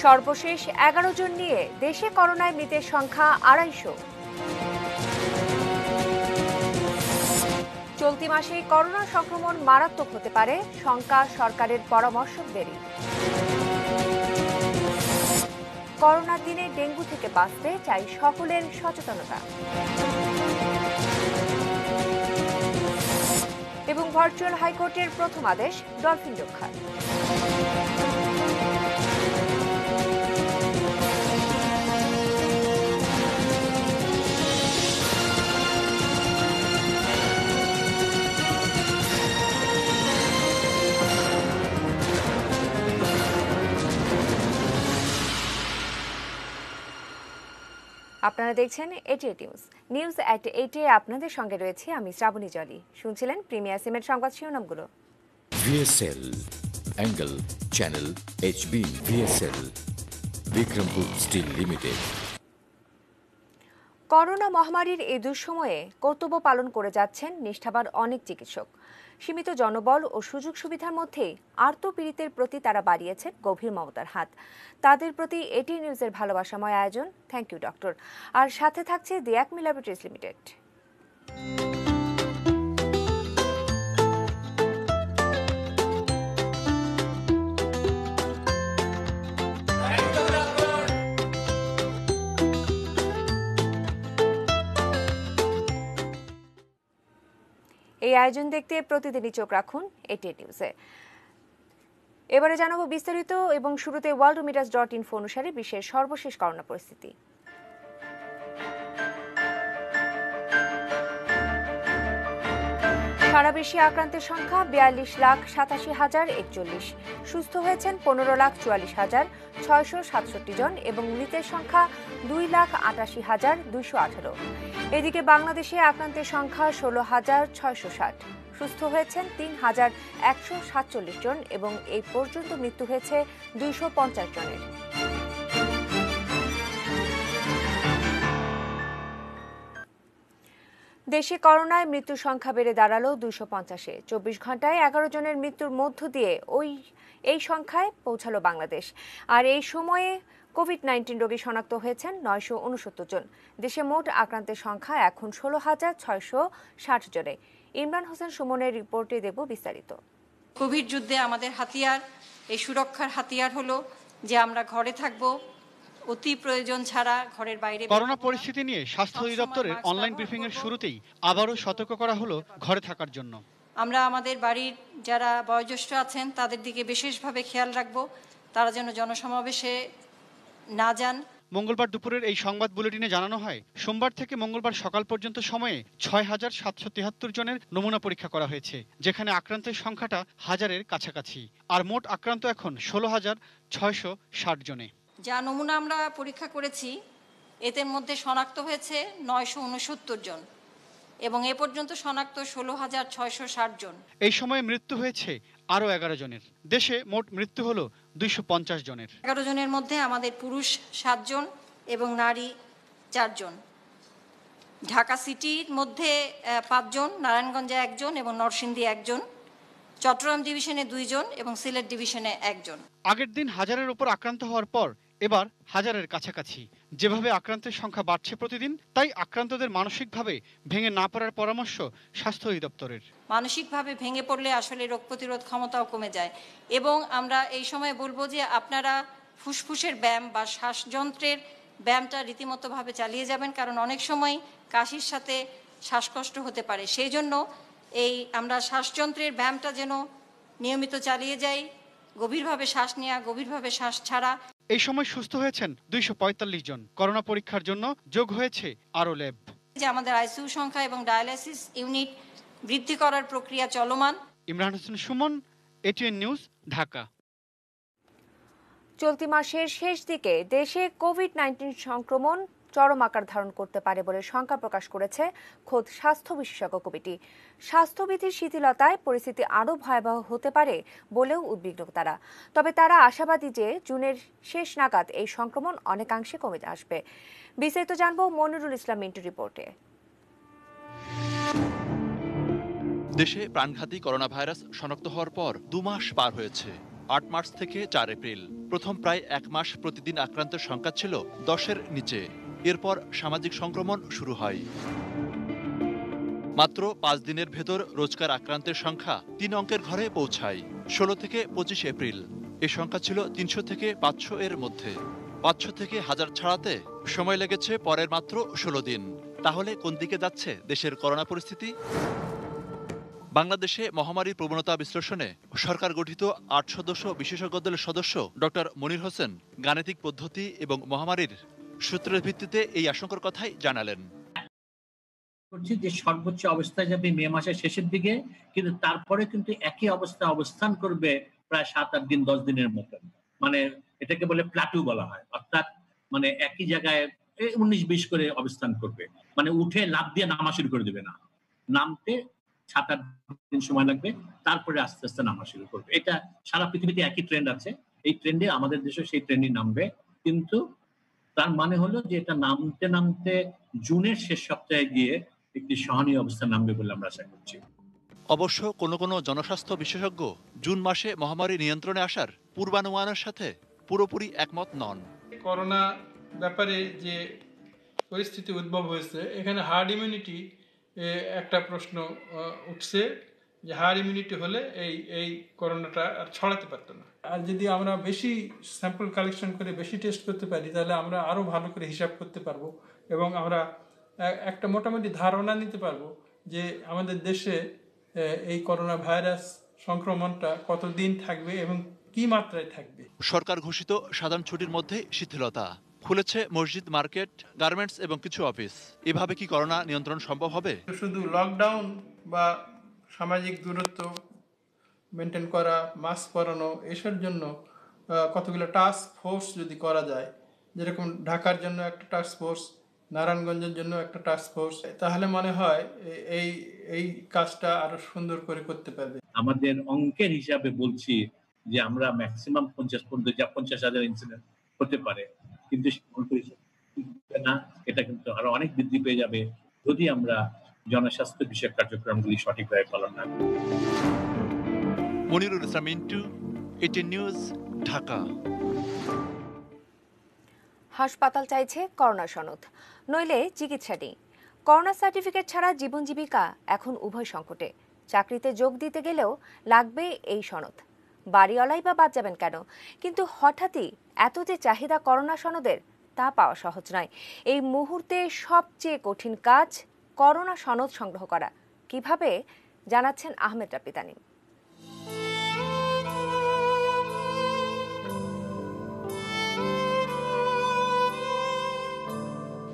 সর্বশেষ 11 জন নিয়ে দেশে করোনায় মৃতের সংখ্যা 250। চলতি মাসে করোনা সংক্রমণ মারাত্মক হতে পারে, শঙ্কা সরকারের পরামর্শকদেরই। করোনার দিনে ডেঙ্গু থেকে বাঁচতে চাই সকলের সচেতনতা। এবং ভার্চুয়াল হাইকোর্টের প্রথম আদেশ ডলফিন রক্ষার। আপনারা দেখছেন এটিএ নিউজ এট 8-এ। আপনাদের সঙ্গে রয়েছে আমি শ্রাবণী জলি। শুনছিলেন প্রিমিয়ার সিমেন্ট সংবাদ শিরোনামগুলো। VSL angle channel HB VSL Bikrampur steel limited. Corona মহামারীর এই দুঃসময়ে কর্তব্য পালন করে যাচ্ছেন নিষ্ঠাবান অনেক চিকিৎসক। সীমিত জনবল ও সুযোগ সুবিধার মধ্যে আর্তপীড়িতের প্রতি তারা বাড়িয়েছেন গভীর মমতার হাত। তাদের প্রতি এটিএ নিউজের ভালোবাসাময় আয়োজন থ্যাংক ইউ ডক্টর। আর সাথে থাকছে দি অ্যাকমি ল্যাবরেটরিজ লিমিটেড। এই আয়োজন দেখতে প্রতিদিনই চোখ রাখুন এটিএ নিউজে। এবারে জানাবো বিস্তারিত এবং শুরুতে worldometers.info অনুসারে বিশ্বের সর্বশেষ করোনা পরিস্থিতি। সারা বিশ্বে আক্রান্তের সংখ্যা 42,87,041। সুস্থ হয়েছেন 15,44,667 জন এবং মৃতের সংখ্যা 2,88,218। এদিকে বাংলাদেশে আক্রান্তের সংখ্যা 16,660। সুস্থ হয়েছেন 3,147 জন এবং এই পর্যন্ত মৃত্যু হয়েছে 250 জনের। দেশে করোনায় মৃত্যুর সংখ্যা বেড়ে দাঁড়ালো 250-এ। 24 ঘন্টায় 11 জনের মৃত্যুর মধ্য দিয়ে এই সংখ্যায় পৌঁছালো বাংলাদেশ। আর এই সময়ে কোভিড-19 রোগী শনাক্ত হয়েছেন 969 জন। দেশে মোট আক্রান্তের সংখ্যা এখন 16,660 জনে। ইমরান হোসেন সুমনের রিপোর্টে দেব বিস্তারিত। কোভিড যুদ্ধে আমাদের হাতিয়ার, এই সুরক্ষার হাতিয়ার হলো যে আমরা ঘরে থাকব, অতি প্রয়োজন ছাড়া ঘরের বাইরে। করোনা পরিস্থিতি নিয়ে স্বাস্থ্য অধিদপ্তরের অনলাইন ব্রিফিং এর শুরুতেই আবারও সতর্ক করা হলো ঘরে থাকার জন্য। আমরা আমাদের বাড়ির যারা বয়োজ্যেষ্ঠ আছেন তাদের দিকে বিশেষভাবে খেয়াল রাখব, তারা যেন জনসমাবেশে না যান। মঙ্গলবার দুপুরের এই সংবাদ বুলেটিনে জানানো হয়, সোমবার থেকে মঙ্গলবার সকাল পর্যন্ত সময়ে 6,773 জনের নমুনা পরীক্ষা করা হয়েছে, যেখানে আক্রান্তের সংখ্যাটা হাজারের কাছাকাছি। আর মোট আক্রান্ত এখন 16,660 জনে। যা নমুনা আমরা পরীক্ষা করেছি এদের মধ্যে শনাক্ত হয়েছে 969 জন এবং এ পর্যন্ত শনাক্ত 16,660 জন। এই সময়ে মৃত্যু হয়েছে আরও 11 জনের। দেশে মোট মৃত্যু হলো 250 জনের। 11 জনের মধ্যে আমাদের পুরুষ 7 জন এবং নারী 4 জন। ঢাকা সিটির মধ্যে 5 জন, নারায়ণগঞ্জে 1 জন এবং নরসিংদী 1 জন, চট্টগ্রাম ডিভিশনে 2 জন এবং সিলেট ডিভিশনে 1 জন। আগের দিন হাজারের উপর আক্রান্ত হওয়ার পর এবার হাজারের কাছাকাছি। যেভাবে আক্রান্তের সংখ্যা বাড়ছে প্রতিদিন, তাই আক্রান্তদের মানসিকভাবে ভেঙে না পড়ার পরামর্শ স্বাস্থ্য অধিদপ্তরের। মানসিকভাবে ভেঙে পড়লে আসলে রোগ প্রতিরোধ ক্ষমতাও কমে যায় এবং আমরা এই সময় বলবো যে আপনারা ফুসফুসের ব্যায়াম বা শ্বাসযন্ত্রের ব্যায়ামটা রীতিমতোভাবে চালিয়ে যাবেন, কারণ অনেক সময় কাশির সাথে শ্বাসকষ্ট হতে পারে। সেই জন্য আমরা শ্বাসযন্ত্রের ব্যায়ামটা যেন নিয়মিত চালিয়ে যাই, গভীরভাবে শ্বাস নেওয়া, গভীরভাবে শ্বাস ছাড়া। এই সময় সুস্থ হয়েছেন 245 জন। করোনা পরীক্ষার জন্য যোগ হয়েছে আরও ল্যাব। যে আমাদের আইসিইউ সংখ্যা এবং ডায়ালাইসিস ইউনিট বৃদ্ধি করার প্রক্রিয়া চলমান। Imran Hossain Suman, ATN news, Dhaka. চলতি মাসের শেষ দিকে দেশে কোভিড-19 সংক্রমণ চরম আকার ধারণ করতে পারে বলে শঙ্কা প্রকাশ করেছে খোদ স্বাস্থ্য বিশেষজ্ঞ কমিটি। স্বাস্থ্যবিধির শিথিলতায় পরিস্থিতি আরও ভয়াবহ হতে পারে বলেও উদ্বিগ্ন তারা। তবে তারা আশাবাদী যে জুনের শেষ নাগাদ এই সংক্রমণ অনেকাংশে কমে আসবে। বিস্তারিত জানব মনিরুল ইসলাম মিন্টু রিপোর্টে। দেশে প্রাণঘাতী করোনা ভাইরাস শনাক্ত হওয়ার পর 2 মাস পার হয়েছে। 8 মার্চ থেকে 4 এপ্রিল। প্রথম প্রায় 1 মাস প্রতিদিন আক্রান্তের সংখ্যা ছিল 10-এর নিচে। এরপর সামাজিক সংক্রমণ শুরু হয়। মাত্র 5 দিনের ভেতর রোজকার আক্রান্তের সংখ্যা 3 অঙ্কের ঘরে পৌঁছায়। 16 থেকে 25 এপ্রিল এ সংখ্যা ছিল 300 থেকে 500 এর মধ্যে। 500 থেকে 1000 ছাড়াতে সময় লেগেছে পরের মাত্র 16 দিন। তাহলে কোন দিকে যাচ্ছে দেশের করোনা পরিস্থিতি? বাংলাদেশে মহামারীর প্রবণতা বিশ্লেষণে সরকার গঠিত 8 সদস্য বিশেষজ্ঞ দলের সদস্য ডক্টর মনির হোসেন গাণিতিক পদ্ধতি এবং মহামারীর সূত্রের ভিত্তিতে এই আশঙ্কার কথাই জানালেন। যে সর্বোচ্চ অবস্থায় যাবে মে মাসের শেষের দিকে, কিন্তু তারপরে কিন্তু একই অবস্থান করবে প্রায় 7-8 দিন 10 দিনের মতো। মানে এটাকে বলে প্লাটু বলা হয়, অর্থাৎ মানে একই জায়গায় 19-20 করে অবস্থান করবে, মানে উঠে লাফ দিয়ে নামা শুরু করে দেবে না, নামতে 7-8 দিন সময় লাগবে, তারপরে আস্তে আস্তে নামা শুরু করবে। এটা সারা পৃথিবীতে একই ট্রেন্ড আছে, এই ট্রেন্ডে আমাদের দেশে সেই ট্রেন্ডই নামবে। কিন্তু তার মানে হলো যে এটা নামতে নামতে জুনের শেষ সপ্তাহে গিয়ে একটি সহনীয় অবস্থা নামবে বলে আমরা আশা করছি। অবশ্য কোনো কোনো জনস্বাস্থ্য বিশেষজ্ঞ জুন মাসে মহামারী নিয়ন্ত্রণে আসার পূর্বানুমানের সাথে পুরোপুরি একমত নন। করোনা ব্যাপারে যে পরিস্থিতি উদ্ভব হয়েছে, এখানে হার্ড ইমিউনিটি একটা প্রশ্ন উঠছে, যে হার্ড ইমিউনিটি হলে এই করোনাটা আর ছড়াতে পারতো না। আর যদি আমরা বেশি স্যাম্পল কালেকশন করে বেশি টেস্ট করতে পারি, তাহলে আমরা আরও ভালো করে হিসাব করতে পারবো এবং আমরা একটা মোটামুটি ধারণা নিতে পারবো যে আমাদের দেশে এই করোনা ভাইরাস সংক্রমণটা কতদিন থাকবে এবং কি মাত্রায় থাকবে। সরকার ঘোষিত সাধারণ ছুটির মধ্যে শিথিলতা, খুলেছে মসজিদ, মার্কেট, গার্মেন্টস এবং কিছু অফিস। এভাবে কি করোনা নিয়ন্ত্রণ সম্ভব হবে? শুধু লকডাউন বা সামাজিক দূরত্ব মেনটেন করা, মাস্ক পরানো, এসবের জন্য কতগুলো টাস্ক ফোর্স যদি করা যায়, যেরকম ঢাকার জন্য একটা টাস্ক ফোর্স, নারায়ণগঞ্জের জন্য একটা টাস্ক ফোর্স, তাহলে মনে হয় এই কাজটা আরো সুন্দর করে করতে পারবে। আমাদের অঙ্কের হিসাবে বলছি যে আমরা ম্যাক্সিমাম 50,000 ইনসিডেন্ট হতে পারে, কিন্তু না, এটা কিন্তু আরো অনেক বৃদ্ধি পেয়ে যাবে যদি আমরা জনস্বাস্থ্য বিষয়ক কার্যক্রমগুলি সঠিকভাবে পালন না করি। Monirul Islam Mintu, ATN news, Dhaka. হাসপাতাল চাইছে করোনা সনদ, নইলে চিকিৎসা নেই। করোনা সার্টিফিকেট ছাড়া জীবন জীবিকা এখন উভয় সংকটে। চাকরিতে যোগ দিতে গেলেও লাগবে এই সনদ। বাড়িওয়ালাই বা বাদ যাবেন কেন? কিন্তু হঠাৎই এত যে চাহিদা করোনা সনদের, তা পাওয়া সহজ নয়। এই মুহূর্তে সবচেয়ে কঠিন কাজ করোনা সনদ সংগ্রহ করা। কিভাবে, জানাচ্ছেন আহমেদ রাব্বি তানিম।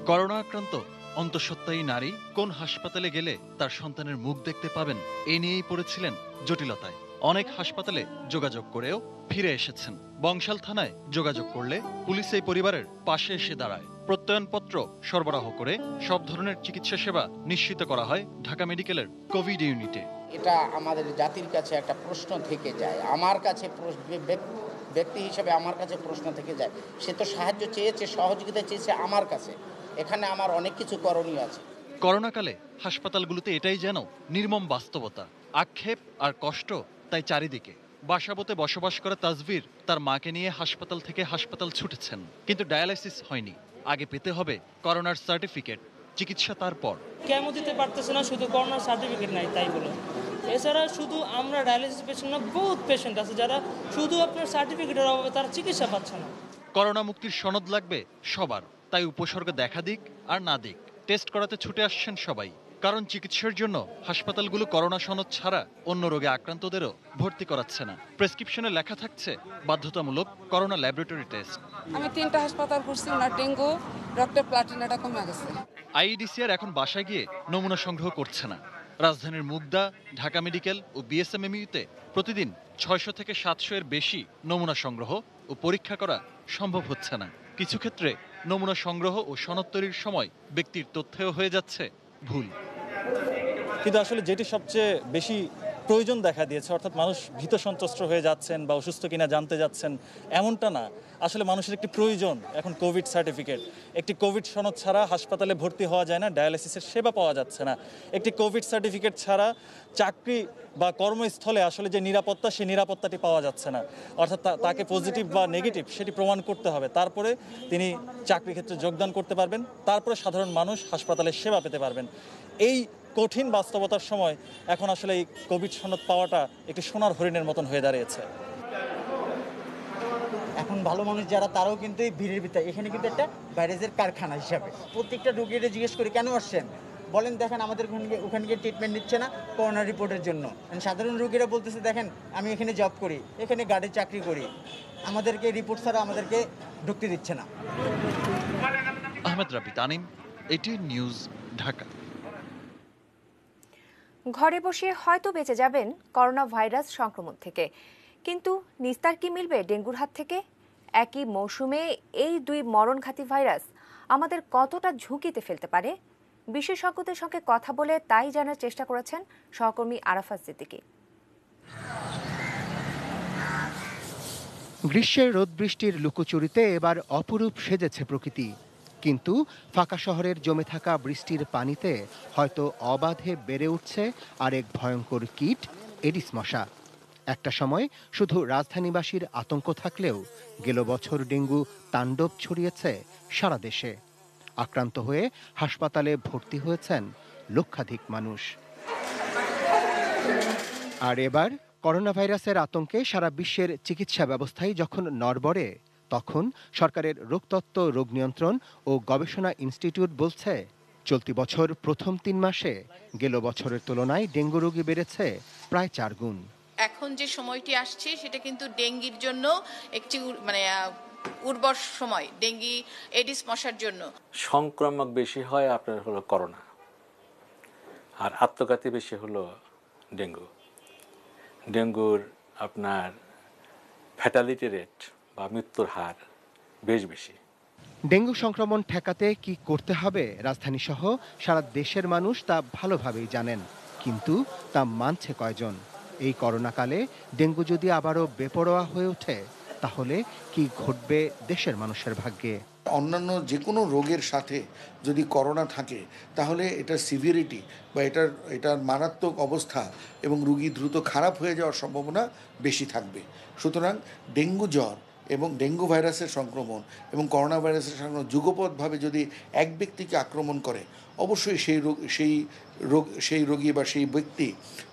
করোনা আক্রান্ত অন্তঃসত্ত্বায়ী নারী কোন হাসপাতালে গেলে তার সন্তানের মুখ দেখতে পাবেন, এ নিয়েই পড়েছিলেন জটিলতায়। অনেক হাসপাতালে যোগাযোগ করেও ফিরে এসেছেন। বংশাল থানায় যোগাযোগ করলে পুলিশ এই পরিবারের পাশে এসে দাঁড়ায়। প্রত্যয়নপত্র সরবরাহ করে সব ধরনের চিকিৎসা সেবা নিশ্চিত করা হয় ঢাকা মেডিকেলের কোভিড ইউনিটে। এটা আমাদের জাতির কাছে একটা প্রশ্ন থেকে যায়, আমার কাছে ব্যক্তি হিসেবে আমার কাছে প্রশ্ন থেকে যায়। সে তো সাহায্য চেয়েছে, সহযোগিতা চেয়েছে আমার কাছে, এখানে আমার অনেক কিছু করণীয় আছে। করোনাকালে হাসপাতালগুলোতে এটাই যেন নির্মম বাস্তবতা। আক্ষেপ আর কষ্ট তাই চারিদিকে। বাসাবোতে বসবাস করা তাজবীর তার মাকে নিয়ে হাসপাতাল থেকে হাসপাতাল ছুটেছেন, কিন্তু ডায়ালাইসিস হয়নি। আগে পেতে হবে করোনার সার্টিফিকেট, চিকিৎসা তারপর। কেমো দিতে পারতেছে না, শুধু করোনার সার্টিফিকেট নাই তাই বলে। এছাড়া শুধু আমরা ডায়ালিসিস পেশেন্ট না, বহুত পেশেন্ট আছে যারা শুধু আপনার সার্টিফিকেটের অভাবে তারা চিকিৎসা পাচ্ছে না। করোনা মুক্তির সনদ লাগবে সবার, তাই উপসর্গ দেখা দিক আর না দিক টেস্ট করাতে ছুটে আসছেন সবাই। কারণ চিকিৎসার জন্য হাসপাতালগুলো করোনা সনদ ছাড়া অন্য রোগে আক্রান্তদেরও ভর্তি করাচ্ছে না। প্রেসক্রিপশনে লেখা থাকছে বাধ্যতামূলক করোনা ল্যাবরেটরি টেস্ট। আমি 3টা হাসপাতাল ঘুরছি, না ডেঙ্গু, রক্তের প্লাটিনাটা কমে গেছে। আইইডিসিআর এখন বাসায় গিয়ে নমুনা সংগ্রহ করছে না। রাজধানীর মুগদা, ঢাকা মেডিকেল ও বিএসএমএমইউতে প্রতিদিন 600 থেকে 700 এর বেশি নমুনা সংগ্রহ ও পরীক্ষা করা সম্ভব হচ্ছে না। কিছু ক্ষেত্রে নমুনা সংগ্রহ ও সনদ তৈরির সময় ব্যক্তির তথ্যও হয়ে যাচ্ছে ভুল। কিন্তু আসলে যেটি সবচেয়ে বেশি প্রয়োজন দেখা দিয়েছে, অর্থাৎ মানুষ ভীত সন্ত্রস্ত হয়ে যাচ্ছেন বা অসুস্থ কিনা জানতে যাচ্ছেন, এমনটা না। আসলে মানুষের একটি প্রয়োজন এখন কোভিড সার্টিফিকেট। একটি কোভিড সনদ ছাড়া হাসপাতালে ভর্তি হওয়া যায় না, ডায়ালিসিসের সেবা পাওয়া যাচ্ছে না। একটি কোভিড সার্টিফিকেট ছাড়া চাকরি বা কর্মস্থলে আসলে যে নিরাপত্তা, সেই নিরাপত্তাটি পাওয়া যাচ্ছে না। অর্থাৎ তাকে পজিটিভ বা নেগেটিভ সেটি প্রমাণ করতে হবে, তারপরে তিনি চাকরি ক্ষেত্রে যোগদান করতে পারবেন, তারপরে সাধারণ মানুষ হাসপাতালে সেবা পেতে পারবেন। এই কঠিন বাস্তবতার সময় এখন আসলে এই কোভিড সনদ পাওয়াটা একটি সোনার হরিণের মতন হয়ে দাঁড়িয়েছে। এখন ভালো মানুষ যারা, তারাও কিন্তু এই ভিড়ের ভিতরে, এখানে কিন্তু একটা ভাইরাসের কারখানা হিসাবে প্রত্যেকটা রোগীরা জিজ্ঞেস করি কেন আসছেন, বলেন দেখেন আমাদের ওখানে গিয়ে ট্রিটমেন্ট নিচ্ছে না করোনা রিপোর্টের জন্য। সাধারণ রোগীরা বলতেছে দেখেন আমি এখানে জব করি, এখানে গার্ডে চাকরি করি, আমাদেরকে রিপোর্ট ছাড়া আমাদেরকে ঢুকতে দিচ্ছে না। আহমেদ রাবি তানিম, ATN নিউজ, ঢাকা। ঘরে বসে হয়তো বেঁচে যাবেন করোনা ভাইরাস সংক্রমণ থেকে, কিন্তু নিস্তার কি মিলবে ডেঙ্গুর হাত থেকে? একই মৌসুমে এই দুই মরণঘাতী ভাইরাস আমাদের কতটা ঝুঁকিতে ফেলতে পারে? বিশেষজ্ঞদের সঙ্গে কথা বলে তাই জানার চেষ্টা করেছেন সহকর্মী আরাফাত সিদ্দিকী। গ্রীষ্মের রোদ বৃষ্টির লুকোচুরিতে এবার অপরূপ সেজেছে প্রকৃতি, কিন্তু ফাঁকা শহরের জমে থাকা বৃষ্টির পানিতে হয়তো অবাধে বেড়ে উঠছে আরেক ভয়ঙ্কর কীট, এডিস মশা। একটা সময় শুধু রাজধানীবাসীর আতঙ্ক থাকলেও গেল বছর ডেঙ্গু তাণ্ডব ছড়িয়েছে সারা দেশে। আক্রান্ত হয়ে হাসপাতালে ভর্তি হয়েছেন লক্ষাধিক মানুষ। আর এবার করোনা ভাইরাসের আতঙ্কে সারা বিশ্বের চিকিৎসা ব্যবস্থায় যখন নড়বড়ে, তখন সরকারের রোগতত্ত্ব, রোগ নিয়ন্ত্রণ ও গবেষণা ইনস্টিটিউট বলছে চলতি বছর প্রথম 3 মাসে গেল বছরের তুলনায় ডেঙ্গু রোগী বেড়েছে প্রায় 4 গুণ। এখন যে সময়টি আসছে সেটা কিন্তু ডেঙ্গির জন্য একটি উর্বর সময়, ডেঙ্গি এডিস মশার জন্য। সংক্রামক বেশি হয় আপনার হলো করোনা, আর আত্মঘাতী বেশি হলো ডেঙ্গু। ডেঙ্গুর আপনার ফ্যাটালিটি রেট বা মৃত্যুর হার বেশ বেশি। ডেঙ্গু সংক্রমণ ঠেকাতে কি করতে হবে রাজধানী সহ সারা দেশের মানুষ তা ভালোভাবেই জানেন, কিন্তু তা মানছে কয়জন? এই করোনাকালে ডেঙ্গু যদি আবারও বেপরোয়া হয়ে ওঠে, তাহলে কি ঘটবে দেশের মানুষের ভাগ্যে? অন্যান্য যে কোনো রোগের সাথে যদি করোনা থাকে, তাহলে এটার সিভিয়ারিটি বা এটার মারাত্মক অবস্থা এবং রোগী দ্রুত খারাপ হয়ে যাওয়ার সম্ভাবনা বেশি থাকবে। সুতরাং ডেঙ্গু জ্বর এবং ডেঙ্গু ভাইরাসের সংক্রমণ এবং করোনা ভাইরাসের সংক্রমণ যুগপৎভাবে যদি এক ব্যক্তিকে আক্রমণ করে, অবশ্যই সেই রোগী বা সেই ব্যক্তি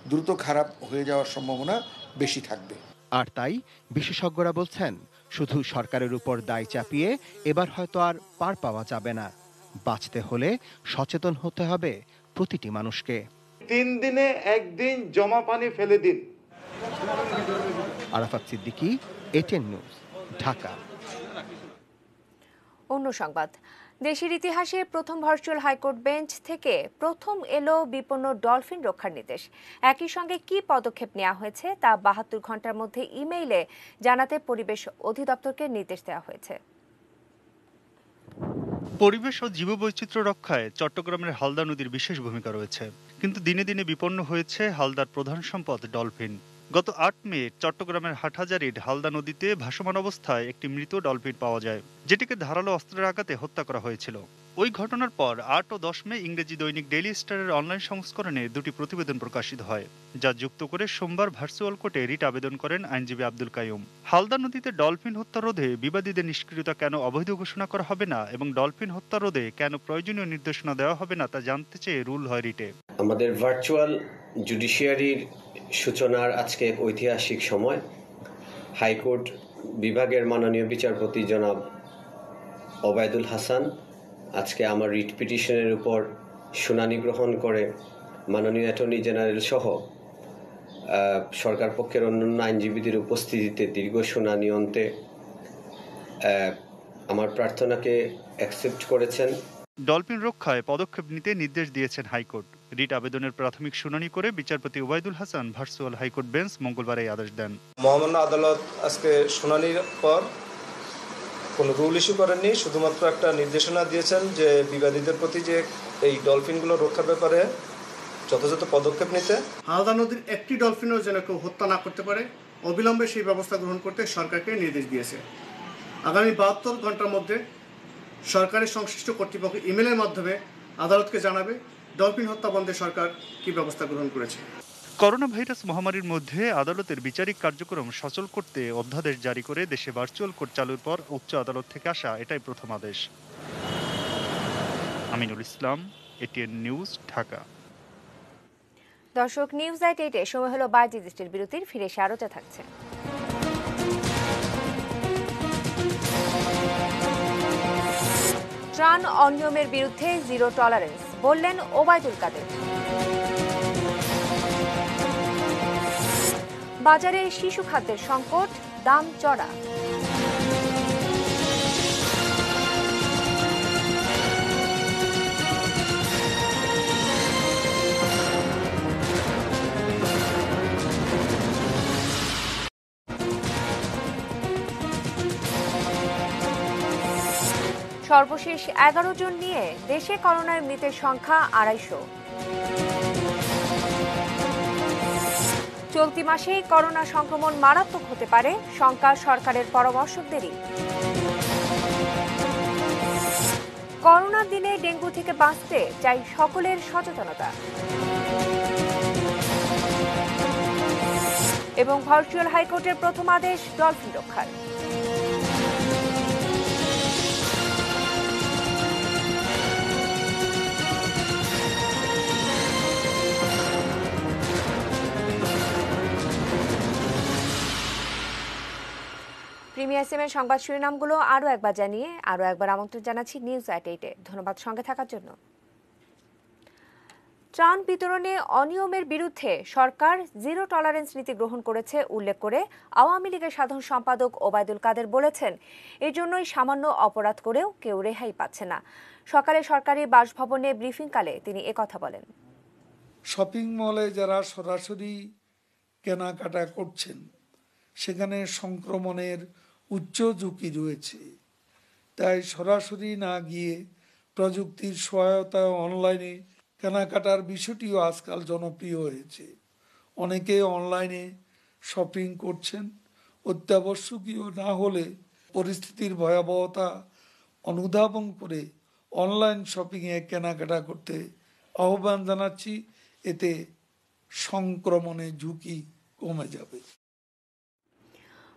দ্রুত খারাপ হয়ে যাওয়ার সম্ভাবনা বেশি থাকবে। আর তাই বিশেষজ্ঞরা বলছেন, শুধু সরকারের উপর দায় চাপিয়ে এবার হয়তো আর পার পাওয়া যাবে না। বাঁচতে হলে সচেতন হতে হবে প্রতিটি মানুষকে। 3 দিনে 1 দিন জমা পানি ফেলে দিন। Arafat Siddiqui, ATN news, Dhaka. অন্য সংবাদ, দেশের ইতিহাসে প্রথম ভার্চুয়াল হাইকোর্ট বেঞ্চ থেকে প্রথম এলো বিপন্ন ডলফিন রক্ষার নির্দেশ। একই সঙ্গে কি পদক্ষেপ নেওয়া হয়েছে তা 72 ঘন্টার মধ্যে ইমেইলে জানাতে পরিবেশ অধিদপ্তরকে নির্দেশ দেওয়া হয়েছে। পরিবেশ ও জীববৈচিত্র্য রক্ষায় চট্টগ্রামের হালদা নদীর বিশেষ ভূমিকা রয়েছে, কিন্তু দিনে দিনে বিপন্ন হয়েছে হালদার প্রধান সম্পদ ডলফিন। গত 8 মে চট্টগ্রামের হাটহাজারীর হালদা নদীতে ভাসমান অবস্থায় একটি মৃত ডলফিন পাওয়া যায়, যেটিকে ধারালো অস্ত্রের আঘাতে হত্যা করা হয়েছিল। ওই ঘটনার পর 8 ও 10 মে ইংরেজি দৈনিক ডেইলি স্টারের অনলাইন সংস্করণে 2টি প্রতিবেদন প্রকাশিত হয়, যা যুক্ত করে সোমবার ভার্চুয়াল কোর্টে রিট আবেদন করেন আইনজীবী আব্দুল কাইয়ুম। হালদা নদীতে ডলফিন হত্যা রোধে বিবাদীদের নিষ্ক্রিয়তা কেন অবৈধ ঘোষণা করা হবে না এবং ডলফিন হত্যা রোধে কেন প্রয়োজনীয় নির্দেশনা দেওয়া হবে না তা জানতে চেয়ে রুল হয় রিটে। আমাদের ভার্চুয়াল জুডিশিয়ারির সূচনার আজকে এক ঐতিহাসিক সময়। হাইকোর্ট বিভাগের মাননীয় বিচারপতি জনাব ওবায়দুল হাসান আজকে আমার রিট পিটিশনের উপর শুনানি গ্রহণ করে মাননীয় অ্যাটর্নি জেনারেল সহ সরকার পক্ষের অন্যান্য আইনজীবীদের উপস্থিতিতে দীর্ঘ শুনানি অন্তে আমার প্রার্থনাকে অ্যাকসেপ্ট করেছেন। ডলফিন রক্ষায় পদক্ষেপ নিতে নির্দেশ দিয়েছেন হাইকোর্ট। রিট আবেদনের প্রাথমিক শুনানি করে বিচারপতি Obaidul Hasan virtual high court bench মঙ্গলবার এই আদেশ দেন। মহামান্য আদালত আজকে শুনানির পর কোনো রুল ইস্যু করেননি, শুধুমাত্র একটা নির্দেশনা দিয়েছেন যে বিবাদীদের প্রতি যে এই ডলফিনগুলো রক্ষার ব্যাপারে যথাযথ পদক্ষেপ নিতে। হালদা নদীর একটি ডলফিনও যেন কেউ হত্যা না করতে পারে, অবিলম্বে সেই ব্যবস্থা গ্রহণ করতে সরকারকে নির্দেশ দিয়েছে। আগামী 72 ঘন্টার মধ্যে সরকারের সংশ্লিষ্ট কর্তৃপক্ষ ইমেলের মাধ্যমে আদালতকে জানাবে ডলফিন হত্যা বন্ধে সরকার কি ব্যবস্থা গ্রহণ করেছে। করোনা ভাইরাস মহামারীর মধ্যে আদালতের বিচারিক কার্যক্রম সচল করতে অধ্যাদেশ জারি করে দেশে ভার্চুয়াল কোর্ট চালুর পর উচ্চ আদালত থেকে আসা এটাই প্রথম আদেশ। Aminul Islam, ATN news, Dhaka. দর্শক, নিউজ এট 8 সময় হলো বাজে দৃষ্টির বিরতির। ফিরে এসে আরও থাকছে। ত্রাণ অনিয়মের বিরুদ্ধে জিরো টলারেন্স বললেন ওবায়দুল কাদের। বাজারে শিশু খাদ্যের সংকট, দাম চড়া। সর্বশেষ 11 জন নিয়ে দেশে করোনায় মৃতের সংখ্যা 250। চলতি মাসেই করোনা সংক্রমণ মারাত্মক হতে পারে, শঙ্কা সরকারের পরামর্শকদেরই। করোনার দিনে ডেঙ্গু থেকে বাঁচতে চাই সকলের সচেতনতা। এবং ভার্চুয়াল হাইকোর্টের প্রথম আদেশ ডলফিন রক্ষার। প্রিমিয়ার এসএমের সংবাদ শিরোনামগুলো আরও একবার জানিয়ে আরও একবার আমন্ত্রণ জানাচ্ছি নিউজ এট 8-এ। ধন্যবাদ সঙ্গে থাকার জন্য। ত্রাণ বিতরণে অনিয়মের বিরুদ্ধে সরকার জিরো টলারেন্স নীতি গ্রহণ করেছে উল্লেখ করে আওয়ামী লীগের সাধারণ সম্পাদক ওবায়দুল কাদের বলেছেন, এর জন্যই সামান্য অপরাধ করেও কেউ রেহাই পাচ্ছে না। সকালে সরকারি বাসভবনে ব্রিফিংকালে তিনি একথা বলেন। শপিং মলে যারা সরাসরি কেনাকাটা করছেন সেখানে সংক্রমণের উচ্চ ঝুঁকি রয়েছে, তাই সরাসরি না গিয়ে প্রযুক্তির সহায়তায় অনলাইনে কেনাকাটার বিষয়টিও আজকাল জনপ্রিয় হয়েছে। অনেকে অনলাইনে শপিং করছেন। অত্যাবশ্যকীয় না হলে পরিস্থিতির ভয়াবহতা অনুধাবন করে অনলাইন শপিংয়ে কেনাকাটা করতে আহ্বান জানাচ্ছি। এতে সংক্রমণের ঝুঁকি কমে যাবে।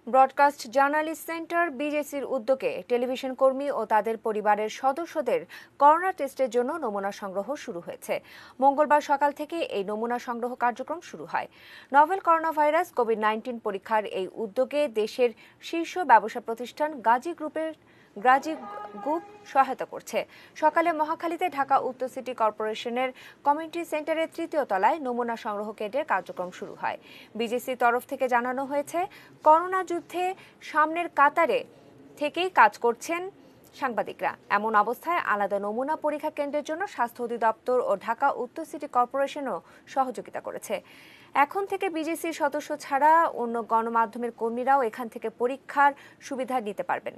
ব্রডকাস্ট জার্নালিস্ট সেন্টার বিজেসির উদ্যোগে টেলিভিশন কর্মী ও তাদের পরিবারের সদস্যদের করোনা টেস্টের জন্য নমুনা সংগ্রহ শুরু হয়েছে। মঙ্গলবার সকাল থেকে এই নমুনা সংগ্রহ কার্যক্রম শুরু হয়। নভেল করোনা ভাইরাস কোভিড-19 পরীক্ষার এই উদ্যোগে দেশের শীর্ষ ব্যবসা প্রতিষ্ঠান গাজী গ্রুপ সহায়তা করছে। সকালে মহাখালীতে ঢাকা উত্তর সিটি কর্পোরেশনের কমিউনিটি সেন্টারের 3য় তলায় নমুনা সংগ্রহ কেন্দ্রের কার্যক্রম শুরু হয়। বিজেসির তরফ থেকে জানানো হয়েছে, করোনা যুদ্ধে সামনের কাতারে থেকেই কাজ করছেন সাংবাদিকরা। এমন অবস্থায় আলাদা নমুনা পরীক্ষা কেন্দ্রের জন্য স্বাস্থ্য অধিদপ্তর ও ঢাকা উত্তর সিটি কর্পোরেশনও সহযোগিতা করেছে। এখন থেকে বিজেসির সদস্য ছাড়া অন্য গণমাধ্যমের কর্মীরাও এখান থেকে পরীক্ষার সুবিধা নিতে পারবেন।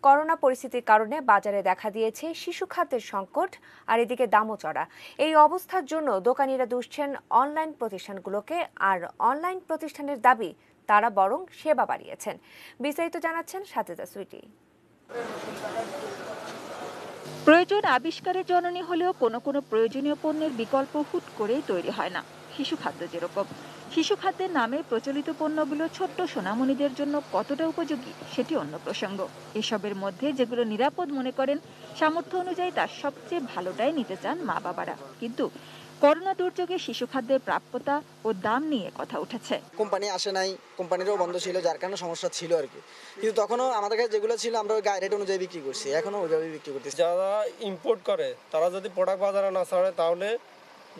করোনা পরিস্থিতির কারণে বাজারে দেখা দিয়েছে শিশু খাদ্যের সংকট, আর এদিকে দামও চড়া। এই অবস্থার জন্য দোকানিরা দুষছেন অনলাইন প্রতিষ্ঠানগুলোকে, আর অনলাইন প্রতিষ্ঠানের দাবি তারা বরং সেবা বাড়িয়েছেন। বিস্তারিত জানাচ্ছেন সাজেদা সুইটি। প্রয়োজন আবিষ্কারের জননী হলেও কোনো কোনো প্রয়োজনীয় পণ্যের বিকল্প হুট করেই তৈরি হয় না। শিশু খাদ্য যেরকম, শিশু খাদ্যের নামে প্রচলিত পণ্যগুলো ছোট্ট সোনামণিদের জন্য কতটা উপযোগী সেটি অন্য প্রসঙ্গ। এসবের মধ্যে যেগুলো নিরাপদ মনে করেন, সামর্থ্য অনুযায়ী তার সবচেয়ে ভালোটাই নিতে চান মা বাবারা। কিন্তু করোনা দুর্যোগে শিশু খাদ্যের প্রাপ্যতা ও দাম নিয়ে কথা উঠেছে। কোম্পানি আসে নাই, কোম্পানিরও বন্ধ ছিল, যার কারণে সমস্যা ছিল আর কি। কিন্তু তখনও আমাদের কাছে যেগুলো ছিল আমরা গায়ে রেট অনুযায়ী বিক্রি করছি, এখনো ওইভাবে বিক্রি করতেছি। যারা ইম্পোর্ট করে তারা যদি প্রোডাক্ট বাজারে না ছাড়ে তাহলে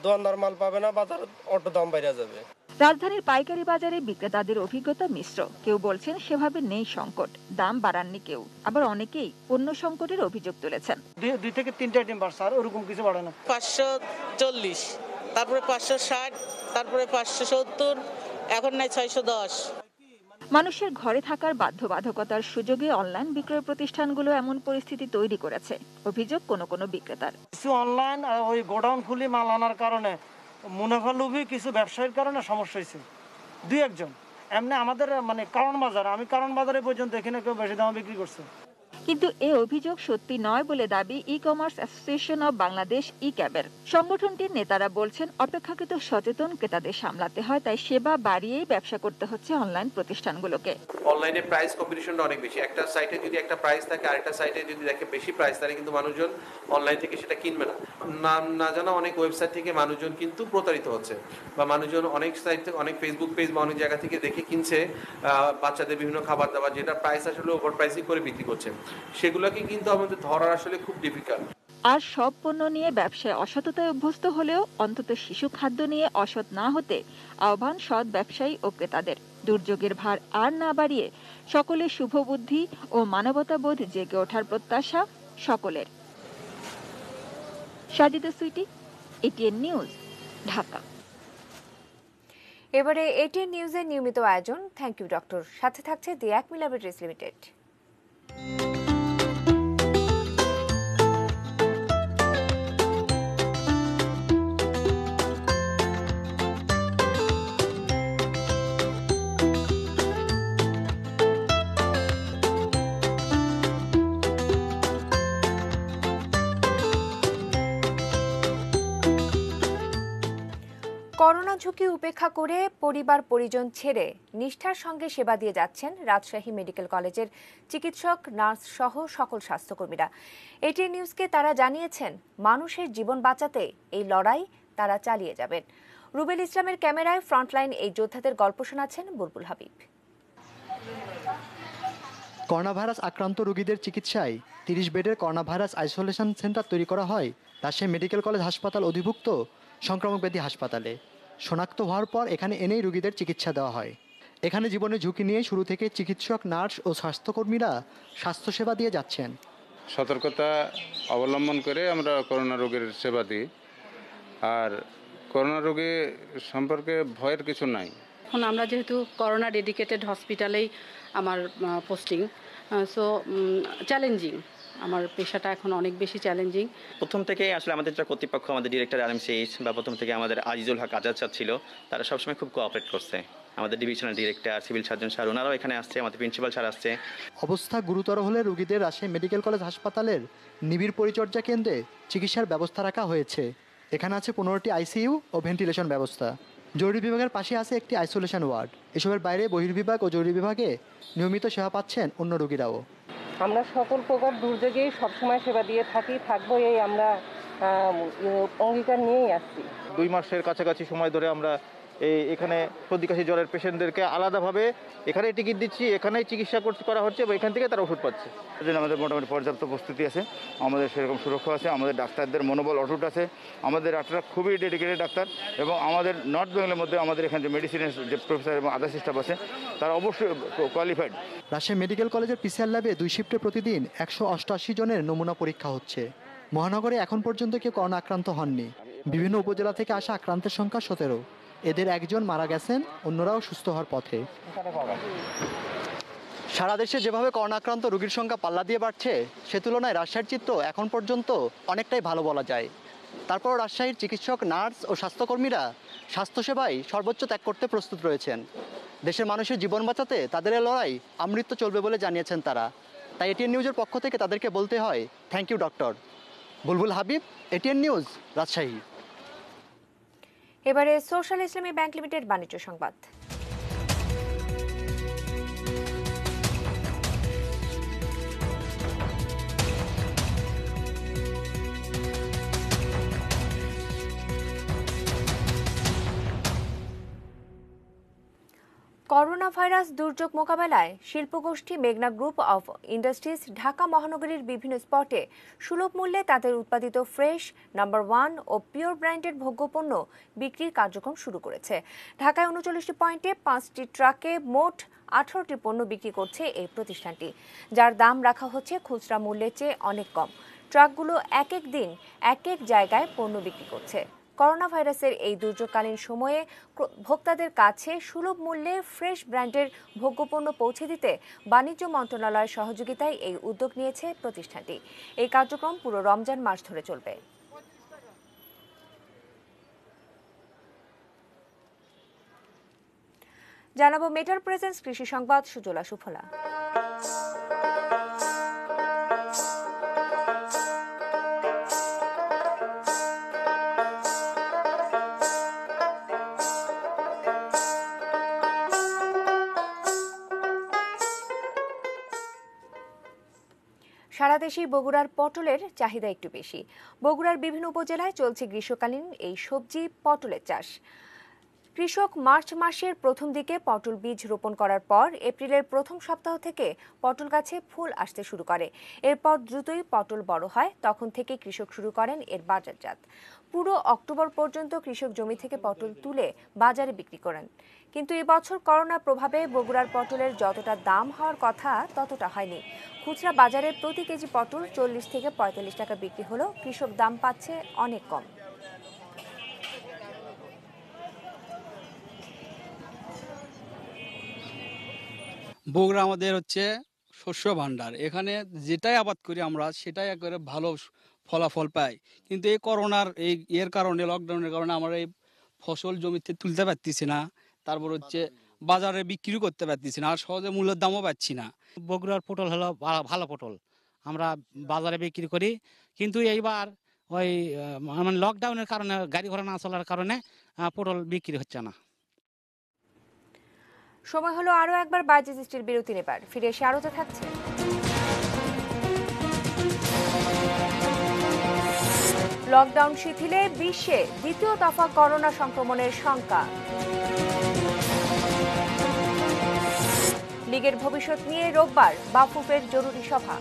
দোকানদার মাল পাবে না, বাজার অটো দাম বাইরে যাবে। রাজধানীর পাইকারি বাজারে বিক্রেতাদের অভিজ্ঞতা মিশ্র। কেউ বলছেন সেভাবে নেই সংকট, দাম বাড়াননি কেউ, আবার অনেকেই পণ্য সংকটের অভিযোগ তুলেছেন। 2 থেকে 3টা আইটেম বাড়ছে, আর ওরকম কিছু বাড়ে না। 540, তারপরে 560, তারপরে 570, এখন নাই 610। মানুষের ঘরে থাকার বাধ্যবাধকতার সুযোগে অনলাইন বিক্রয় প্রতিষ্ঠানগুলো এমন পরিস্থিতি তৈরি করেছে অভিযোগ কোনো কোনো বিক্রেতার। কিছু অনলাইন ওই গোডাউন খুলি মাল আনার কারণে মুনাফা লোভী কিছু ব্যবসায়ীর কারণে সমস্যা হয়েছে, দুই একজন। এমনি আমাদের মানে কারণ বাজার, আমি কারণ বাজারে পর্যন্ত এখানে কেউ বেশি দামে বিক্রি করছে। কিন্তু এ অভিযোগ সত্যি নয় বলে দাবি e commerce association of Bangladesh ই ক্যাবের। সংগঠনটির নেতারা বলছেন অপেক্ষাকৃত সচেতন ক্রেতাদের সামলাতে হয়, তাই সেবা বাড়িয়েই ব্যবসা করতে হচ্ছে অনলাইন প্রতিষ্ঠানগুলোকে। অনলাইনে প্রাইস কম্পিটিশনটা অনেক বেশি। একটা সাইটে যদি একটা প্রাইস থাকে আরেকটা সাইটে যদি দেখে বেশি প্রাইস, তাহলে কিন্তু মানুষজন অনলাইন থেকে সেটা কিনবে না। নাম না জানা অনেক ওয়েবসাইট থেকে মানুষজন কিন্তু প্রতারিত হচ্ছে, বা মানুষজন অনেক সাইট থেকে, অনেক ফেসবুক পেজ বা অনেক জায়গা থেকে দেখে কিনছে বাচ্চাদের বিভিন্ন খাবার দাবার, যেটা প্রাইস আসলে ওভার প্রাইসিং করে বিক্রি করছে। সেগুলোকে কিন্তু আমাদের ধরার আসলে খুব ডিফিকাল্ট। আর সব পণ্য নিয়ে ব্যবসায় অসততায় অভ্যস্ত হলেও অন্তত শিশু খাদ্য নিয়ে অসৎ না হতে আহ্বান সৎ ব্যবসায়ী ও ক্রেতাদের। দুর্যোগের ভার আর না বাড়িয়ে সকলের শুভবুদ্ধি ও মানবতাবোধ জেগে ওঠার প্রত্যাশা সকলের। Sajida Sweety, ATN news, Dhaka. এবারে এটিএন নিউজের নিয়মিত আয়োজন থ্যাংক ইউ ডক্টর, সাথে থাকছে দি একমি ল্যাবরেটরিজ লিমিটেড। করোনা ঝুঁকি উপেক্ষা করে পরিবার পরিজন ছেড়ে নিষ্ঠার সঙ্গে সেবা দিয়ে যাচ্ছেন রাজশাহী মেডিকেল কলেজের চিকিৎসক, নার্স সহ সকল স্বাস্থ্যকর্মীরা। এটিএন নিউজকে তারা জানিয়েছেন মানুষের জীবন বাঁচাতে এই লড়াই তারা চালিয়ে যাবেন। রুবেল ইসলামের ক্যামেরায় ফ্রন্টলাইন এই যোদ্ধাদের গল্প শোনাচ্ছেন বুলবুল হাবিব। করোনা ভাইরাস আক্রান্ত রোগীদের চিকিৎসায় 30 বেডের করোনা ভাইরাস আইসোলেশন সেন্টার তৈরি করা হয় রাজশাহী মেডিকেল কলেজ হাসপাতাল অধিভুক্ত সংক্রামক ব্যাধি হাসপাতালে। শনাক্ত হওয়ার পর এখানে এনেই রোগীদের চিকিৎসা দেওয়া হয়। এখানে জীবনের ঝুঁকি নিয়ে শুরু থেকে চিকিৎসক, নার্স ও স্বাস্থ্যকর্মীরা স্বাস্থ্যসেবা দিয়ে যাচ্ছেন। সতর্কতা অবলম্বন করে আমরা করোনা রোগের সেবা দিই। আর করোনা রোগী সম্পর্কে ভয়ের কিছু নাই। এখন আমরা যেহেতু করোনা ডেডিকেটেড হসপিটালেই আমার পোস্টিং, সো চ্যালেঞ্জিং, আমার পেশাটা এখন অনেক বেশি চ্যালেঞ্জিং। প্রথম থেকে আসলে আমাদের যে কর্তৃপক্ষ, আমাদের ডিরেক্টর RMCH বা প্রথম থেকে আমাদের আজিজুল হক আজাদ স্যার ছিল, তারা সবসময় খুব কোঅপারেট করছে। আমাদের divisional director, civil surgeon sir, ওনারাও এখানে আসছে, আমাদের প্রিন্সিপাল স্যার আসছে। অবস্থা গুরুতর হলে রোগীদের রাজশাহী মেডিকেল কলেজ হাসপাতালের নিবিড় পরিচর্যা কেন্দ্রে চিকিৎসার ব্যবস্থা রাখা হয়েছে। এখানে আছে 15টি ICU ও ভেন্টিলেশন ব্যবস্থা। জরুরি বিভাগের পাশে আছে একটি আইসোলেশন ওয়ার্ড। এসবের বাইরে বহির্বিভাগ ও জরুরি বিভাগে নিয়মিত সেবা পাচ্ছেন অন্য রোগীরাও। আমরা সকল প্রকার দুর্যোগেই সবসময় সেবা দিয়ে থাকবো, এই আমরা অঙ্গীকার নিয়েই আসছি। 2 মাসের কাছাকাছি সময় ধরে আমরা এখানে সর্দি কাশি জ্বরের পেশেন্টদেরকে আলাদাভাবে এখানে টিকিট দিচ্ছি, এখানেই চিকিৎসা করা হচ্ছে এবং এখান থেকে তারা ওষুধ পাচ্ছে। সেজন্য আমাদের মোটামুটি পর্যাপ্ত প্রস্তুতি আছে, আমাদের সেরকম সুরক্ষা আছে, আমাদের ডাক্তারদের মনোবল অটুট আছে। আমাদের ডাক্তাররা খুবই ডেডিকেটেড ডাক্তার, এবং আমাদের নর্থ বেঙ্গলের মধ্যে আমাদের এখানে যে মেডিসিনের যে প্রফেসর এবং আদার স্টাফ আছে তারা অবশ্যই কোয়ালিফাইড। রাজশাহী মেডিকেল কলেজের PCR ল্যাবে 2 শিফটে প্রতিদিন 188 জনের নমুনা পরীক্ষা হচ্ছে। মহানগরে এখন পর্যন্ত কেউ করোনা আক্রান্ত হননি। বিভিন্ন উপজেলা থেকে আসা আক্রান্তের সংখ্যা 17। এদের একজন মারা গেছেন, অন্যরাও সুস্থ হওয়ার পথে। সারা দেশে যেভাবে করোনা আক্রান্ত রোগীর সংখ্যা পাল্লা দিয়ে বাড়ছে, সে তুলনায় রাজশাহীর চিত্র এখন পর্যন্ত অনেকটাই ভালো বলা যায়। তারপর রাজশাহীর চিকিৎসক, নার্স ও স্বাস্থ্যকর্মীরা স্বাস্থ্যসেবায় সর্বোচ্চ ত্যাগ করতে প্রস্তুত রয়েছেন। দেশের মানুষের জীবন বাঁচাতে তাদের এই লড়াই আমৃত্যু চলবে বলে জানিয়েছেন তারা। তাই এটিএন নিউজের পক্ষ থেকে তাদেরকে বলতে হয় thank you doctor. Bulbul Habib, ATN news, Rajshahi. এবারে সোশ্যাল ইসলামী ব্যাংক লিমিটেড বাণিজ্য সংবাদ। করোনা ভাইরাস দুর্যোগ মোকাবেলায় শিল্পগোষ্ঠী মেঘনা গ্রুপ অফ ইন্ডাস্ট্রিজ ঢাকা মহানগরীর বিভিন্ন স্পটে সুলভ মূল্যে তাদের উৎপাদিত ফ্রেশ, নাম্বার 1 ও পিওর ব্র্যান্ডের ভোগ্যপণ্য বিক্রির কার্যক্রম শুরু করেছে। ঢাকায় 39টি পয়েন্টে 5টি ট্রাকে মোট 18টি পণ্য বিক্রি করছে এই প্রতিষ্ঠানটি, যার দাম রাখা হচ্ছে খুচরা মূল্যের চেয়ে অনেক কম। ট্রাকগুলো এক এক দিন এক এক জায়গায় পণ্য বিক্রি করছে। করোনা ভাইরাসের এই দুর্যোগকালীন সময়ে ভোক্তাদের কাছে সুলভ মূল্যে ফ্রেশ ব্র্যান্ডের ভোগ্যপণ্য পৌঁছে দিতে বাণিজ্য মন্ত্রণালয়ের সহযোগিতায় এই উদ্যোগ নিয়েছে প্রতিষ্ঠানটি। এই কার্যক্রম পুরো রমজান মাস ধরে চলবে। জানাবো মেটার প্রেজেন্স কৃষি সংবাদ সুজলা সুফলা। সারা দেশেই বগুড়ার পটলের চাহিদা একটু বেশি। বগুড়ার বিভিন্ন উপজেলায় চলছে গ্রীষ্মকালীন এই সবজি পটলের চাষ। কৃষক মার্চ মাসের প্রথম দিকে পটল বীজ রোপণ করার পর এপ্রিলের প্রথম সপ্তাহ থেকে পটল গাছে ফুল আসতে শুরু করে। এরপর দ্রুতই পটল বড় হয়, তখন থেকে কৃষক শুরু করেন এর বাজারজাত। পুরো অক্টোবর পর্যন্ত কৃষক জমি থেকে পটল তুলে বাজারে বিক্রি করেন। কিন্তু এবছর করোনার প্রভাবে বগুড়ার পটলের যতটা দাম হওয়ার কথা ততটা হয়নি। খুচরা বাজারে প্রতি কেজি পটল 40 থেকে 45 টাকা বিক্রি হলেও কৃষক দাম পাচ্ছে অনেক কম। বগুড়া আমাদের হচ্ছে শস্য ভাণ্ডার, এখানে যেটাই আবাদ করি আমরা সেটাই একেবারে ভালো ফলাফল পাই। কিন্তু এই করোনার এর কারণে, লকডাউনের কারণে আমরা এই ফসল জমিতে তুলতে পারতেছি না, তারপর হচ্ছে বাজারে বিক্রি করতে পারতেছি না, আর সহজে মূল্যের দামও পাচ্ছি না। বগুড়ার পটল হলো ভালো পটল, আমরা বাজারে বিক্রি করি। কিন্তু এইবার ওই মানে লকডাউনের কারণে, গাড়ি ঘোড়া না চলার কারণে পটল বিক্রি হচ্ছে না। সময় হলো আরো একবার বাজেট স্টিল বিরতি নেবার। ফিরে এসে আরোতে থাকছে। লকডাউন শিথিলে বিশ্বে দ্বিতীয় দফা করোনা সংক্রমণের শঙ্কা। লীগের ভবিষ্যৎ নিয়ে রোববার বাফুফের জরুরি সভা।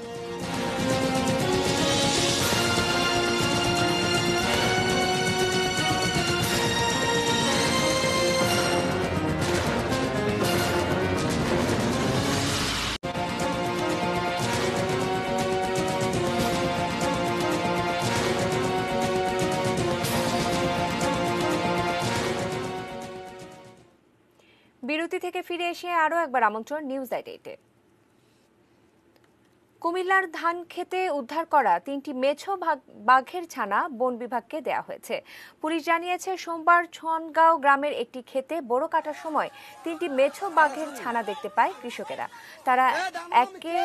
বিরতি থেকে ফিরে এসে আরো একবার আমন্ত্রণ নিউজ এট-এ। কুমিল্লার ধান খেতে উদ্ধার করা 3টি মেছো বাঘের ছানা বন বিভাগকে দেয়া হয়েছে। পুলিশ জানিয়েছে, সোমবার ছনগাঁও গ্রামের একটি খেতে বোরো কাটার সময় 3টি মেছো বাঘের ছানা দেখতে পায় কৃষকেরা। তারা একে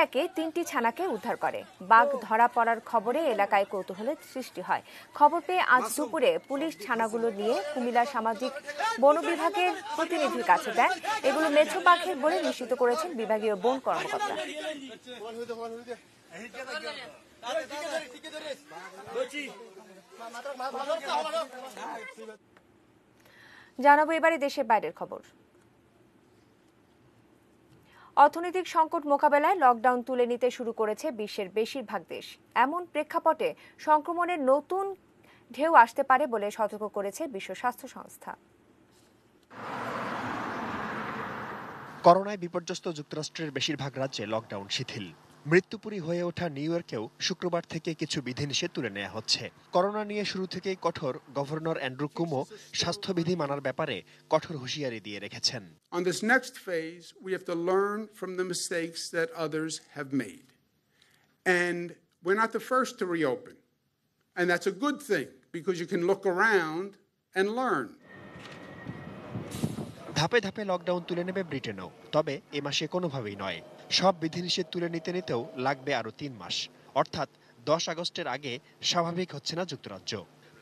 একে 3টি ছানাকে উদ্ধার করে। বাঘ ধরা পড়ার খবরে এলাকায় কৌতূহলের সৃষ্টি হয়। খবর পেয়ে আজ দুপুরে পুলিশ ছানাগুলো নিয়ে কুমিল্লা সামাজিক বন বিভাগের প্রতিনিধির কাছে দেন। এগুলো মেছো বাঘের বলে নিশ্চিত করেছেন বিভাগীয় বন কর্মকর্তা। জানাবো এবারে দেশের বাইরের খবর। অর্থনৈতিক সংকট মোকাবেলায় লকডাউন তুলে নিতে শুরু করেছে বিশ্বের বেশিরভাগ দেশ। এমন প্রেক্ষাপটে সংক্রমণের নতুন ঢেউ আসতে পারে বলে সতর্ক করেছে বিশ্ব স্বাস্থ্য সংস্থা। করোনায় বিপর্যস্ত যুক্তরাষ্ট্রের বেশিরভাগ রাজ্যে লকডাউন শিথিল। মৃত্যুপুরী হয়ে ওঠা নিউ ইয়র্কেও শুক্রবার থেকে কিছু বিধিনিষেধ তুলে নেওয়া হচ্ছে। করোনা নিয়ে শুরু থেকেই কঠোর গভর্নর অ্যান্ড্রু কুমো স্বাস্থ্যবিধি মানার ব্যাপারে কঠোর হুঁশিয়ারি দিয়ে রেখেছেন। On this next phase, we have to learn from the mistakes that others have made. And we're not the first to reopen. And that's a good thing because you can look around and learn. ধাপে ধাপে lockdown তুলে নেবে ব্রিটেনও, তবে এ মাসে কোনোভাবেই নয়। সব বিধিনিষেধ তুলে নিতেও লাগবে আরও 3 মাস, অর্থাৎ 10 আগস্টের আগে স্বাভাবিক হচ্ছে না যুক্তরাজ্য।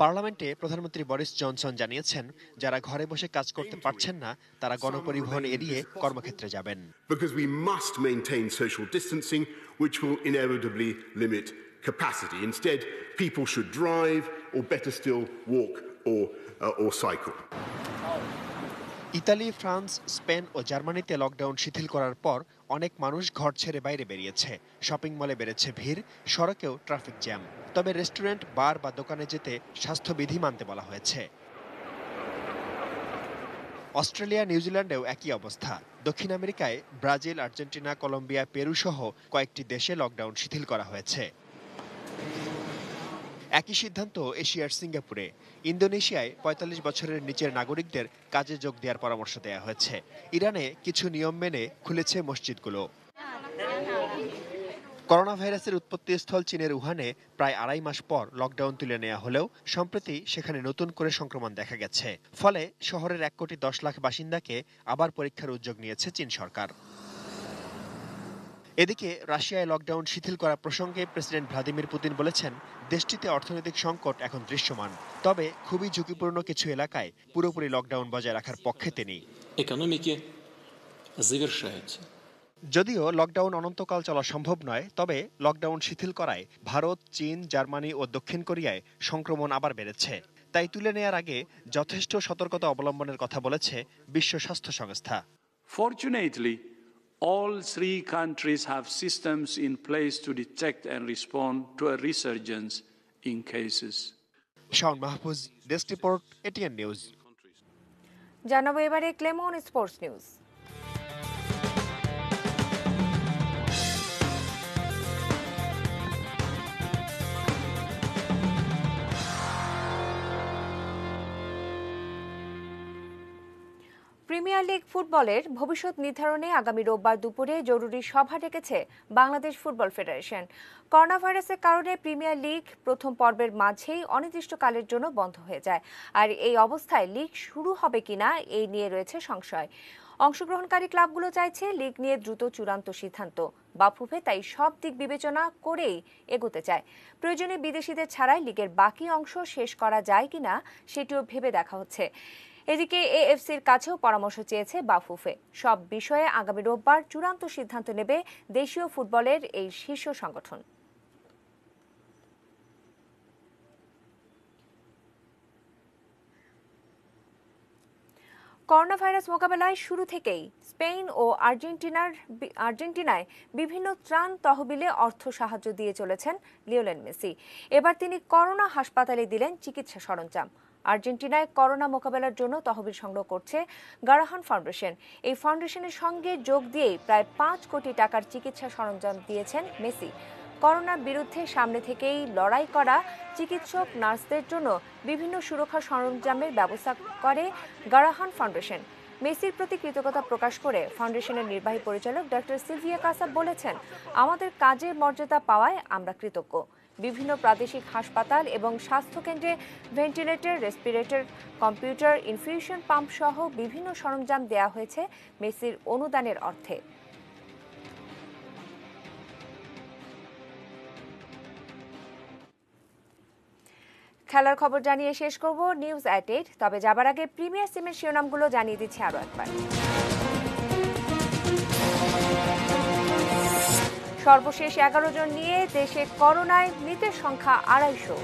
পার্লামেন্টে প্রধানমন্ত্রী বরিস জনসন জানিয়েছেন, যারা ঘরে বসে কাজ করতে পারছেন না তারা গণপরিবহন এড়িয়ে কর্মক্ষেত্রে যাবেন। Because we must maintain social distancing, which will inevitably limit capacity. Instead, people should drive, or better still, walk or cycle. Italy, France, Spain ও জার্মানিতে লকডাউন শিথিল করার পর অনেক মানুষ ঘর ছেড়ে বাইরে বেরিয়েছে। শপিং মলে বেড়েছে ভিড়, সড়কেও ট্রাফিক জ্যাম। তবে রেস্টুরেন্ট, বার বা দোকানে যেতে স্বাস্থ্যবিধি মানতে বলা হয়েছে। অস্ট্রেলিয়া, নিউজিল্যান্ডেও একই অবস্থা। দক্ষিণ আমেরিকায় ব্রাজিল, আর্জেন্টিনা, কলম্বিয়া, পেরু সহ কয়েকটি দেশে লকডাউন শিথিল করা হয়েছে। একই সিদ্ধান্ত এশিয়ার সিঙ্গাপুরে। ইন্দোনেশিয়ায় ৪৫ বছরের নিচের নাগরিকদের কাজে যোগ দেওয়ার পরামর্শ দেওয়া হয়েছে। ইরানে কিছু নিয়ম মেনে খুলেছে মসজিদগুলো। করোনা ভাইরাসের উৎপত্তিস্থল চীনের উহানে প্রায় ২.৫ মাস পর লকডাউন তুলে নেওয়া হলেও সম্প্রতি সেখানে নতুন করে সংক্রমণ দেখা গেছে। ফলে শহরের ১,১০ লাখ বাসিন্দাকে আবার পরীক্ষার উদ্যোগ নিয়েছে চীন সরকার। এদিকে রাশিয়ায় লকডাউন শিথিল করা প্রসঙ্গে প্রেসিডেন্ট ভ্লাদিমির পুতিন বলেছেন, দেশটিতে অর্থনৈতিক সংকট এখন দৃশ্যমান, তবে খুবই ঝুঁকিপূর্ণ কিছু এলাকায় পুরোপুরি লকডাউন বজায় রাখার পক্ষে তিনি। যদিও লকডাউন অনন্তকাল চলা সম্ভব নয়, তবে লকডাউন শিথিল করায় ভারত, চীন, জার্মানি ও দক্ষিণ কোরিয়ায় সংক্রমণ আবার বেড়েছে। তাই তুলে নেয়ার আগে যথেষ্ট সতর্কতা অবলম্বনের কথা বলেছে বিশ্ব স্বাস্থ্য সংস্থা। Fortunately, all three countries have systems in place to detect and respond to a resurgence in cases. Shaon Mahfuz, desk report, ATN news. জানাবো এবারে Clemon sports news. Premier league ফুটবলের ভবিষ্যৎ নির্ধারণে আগামী রোববার দুপুরে জরুরি সভা ডেকেছে বাংলাদেশ ফুটবল ফেডারেশন। করোনা ভাইরাসের কারণে প্রিমিয়ার লিগ প্রথম পর্বের মাঝেই অনির্দিষ্টকালের জন্য বন্ধ হয়ে যায়। আর এই অবস্থায় লিগ শুরু হবে কিনা এই নিয়ে রয়েছে সংশয়। অংশগ্রহণকারী ক্লাবগুলো চাইছে লিগ নিয়ে দ্রুত চূড়ান্ত সিদ্ধান্ত। বাফুফে তাই সব দিক বিবেচনা করেই এগোতে চায়। প্রয়োজনে বিদেশিদের ছাড়াই লিগের বাকি অংশ শেষ করা যায় কিনা সেটিও ভেবে দেখা হচ্ছে। এদিকে এএফসির কাছেও পরামর্শ চেয়েছে বাফুফে। সব বিষয়ে আগামী রোববার চূড়ান্ত সিদ্ধান্ত নেবে দেশীয় ফুটবলের এই শীর্ষ সংগঠন। করোনা ভাইরাস মোকাবেলায় শুরু থেকেই স্পেন ও আর্জেন্টিনায় বিভিন্ন ত্রাণ তহবিলে অর্থ সাহায্য দিয়ে চলেছেন লিওনেল মেসি। এবার তিনি করোনা হাসপাতালে দিলেন চিকিৎসা সরঞ্জাম। আর্জেন্টিনায় করোনা মোকাবেলার জন্য তহবিল সংগ্রহ করছে গারাহান ফাউন্ডেশন। এই ফাউন্ডেশনের সঙ্গে যোগ দিয়েই প্রায় ৫ কোটি টাকার চিকিৎসা সরঞ্জাম দিয়েছেন মেসি। করোনার বিরুদ্ধে সামনে থেকেই লড়াই করা চিকিৎসক নার্সদের জন্য বিভিন্ন সুরক্ষা সরঞ্জামের ব্যবস্থা করে গারাহান ফাউন্ডেশন। মেসির প্রতি কৃতজ্ঞতা প্রকাশ করে ফাউন্ডেশনের নির্বাহী পরিচালক ডক্টর সিলভিয়া কাসাব বলেছেন, আমাদের কাজের মর্যাদা পাওয়ায় আমরা কৃতজ্ঞ। বিভিন্ন প্রাদেশিক হাসপাতাল এবং স্বাস্থ্যকেন্দ্রে ventilator, respirator, computer, infusion pump সহ বিভিন্ন সরঞ্জাম দেয়া হয়েছে মেসির অনুদানের অর্থে। খেলার খবর জানিয়ে শেষ করব নিউজ এট 8। তবে যাবার আগে প্রিমিয়ার সিমের শিরোনামগুলো জানিয়ে দিচ্ছি আরও একবার। সর্বশেষ 11 জন নিয়ে দেশে করোনায় মৃতের সংখ্যা 250।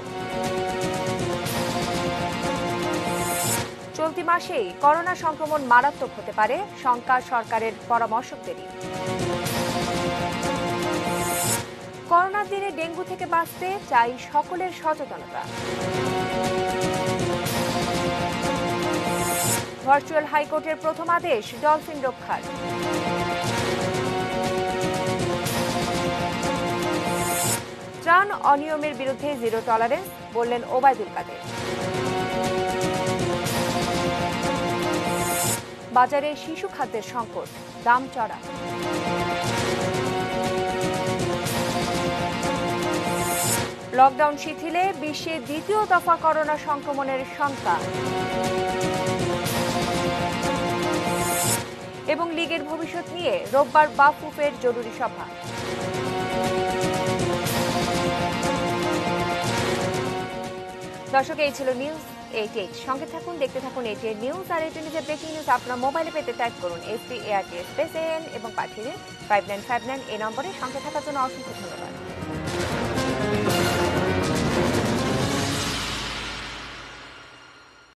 চলতি মাসেই করোনা সংক্রমণ মারাত্মক হতে পারে, শঙ্কা সরকারের পরামর্শকদেরই। করোনার দিনে ডেঙ্গু থেকে বাঁচতে চাই সকলের সচেতনতা। ভার্চুয়াল হাইকোর্টের প্রথম আদেশ ডলফিন রক্ষার। ত্রাণ অনিয়মের বিরুদ্ধে জিরো টলারেন্স, বললেন ওবায়দুল কাদের। বাজারে শিশু খাদ্যের সংকট, দাম চড়া। লকডাউন শিথিলে বিশ্বে দ্বিতীয় দফা করোনা সংক্রমণের শঙ্কা। এবং লিগের ভবিষ্যৎ নিয়ে রোববার বাফুফের জরুরি সভা। দর্শক, এই ছিল নিউজ 88। সঙ্গে থাকুন, দেখতে থাকুন 88 নিউজ। আর 88 নিউজের ব্রেকিং নিউজ আপনার মোবাইলে পেতে টাইপ করুন SPART স্পেস AN এবং পাঠিয়ে দিন 5959 এই নম্বরে। সঙ্গে থাকার জন্য অসংখ্য ধন্যবাদ।